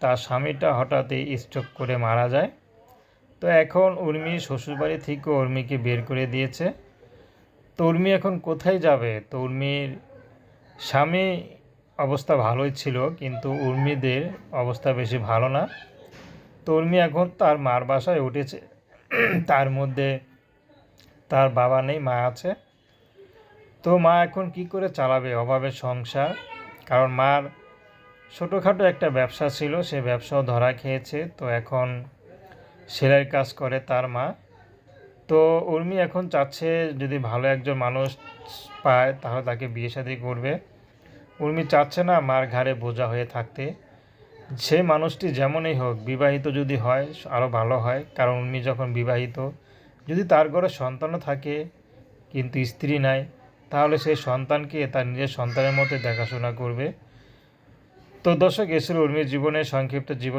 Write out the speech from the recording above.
তার স্বামীটা হঠাৎই স্ট্রোক করে মারা যায়। তো এখন উর্মি শ্বশুরবাড়ি থেকে উর্মিকে বের করে দিয়েছে। তো উর্মি এখন কোথায় যাবে? তো উর্মির স্বামী অবস্থা ভালোই ছিল, কিন্তু উর্মিদের অবস্থা বেশি ভালো না। তো উর্মি এখন তার মার বাসায় উঠেছে। তার মধ্যে তার বাবা নেই, মা আছে। তো মা এখন কি করে চালাবে অভাবের সংসার? কারণ মার ছোটোখাটো একটা ব্যবসা ছিল, সে ব্যবসাও ধরা খেয়েছে। তো এখন সেলাইয়ের কাজ করে তার মা। তো উর্মি এখন চাচ্ছে যদি ভালো একজন মানুষ পায় তাহলে তাকে বিয়ে শাদী করবে। উর্মি চাচ্ছে না মার ঘাড়ে বোঝা হয়ে থাকতে। সেই মানুষটি যেমনই হোক, বিবাহিত যদি হয় আরও ভালো হয়। কারণ উর্মি যখন বিবাহিত, যদি তার ঘরে সন্তানও থাকে কিন্তু স্ত্রী নাই, তাহলে সেই সন্তানকে তার নিজের সন্তানের মতো দেখাশোনা করবে। তো দর্শক, এ ছিল উর্মির জীবনের সংক্ষিপ্ত জীবন।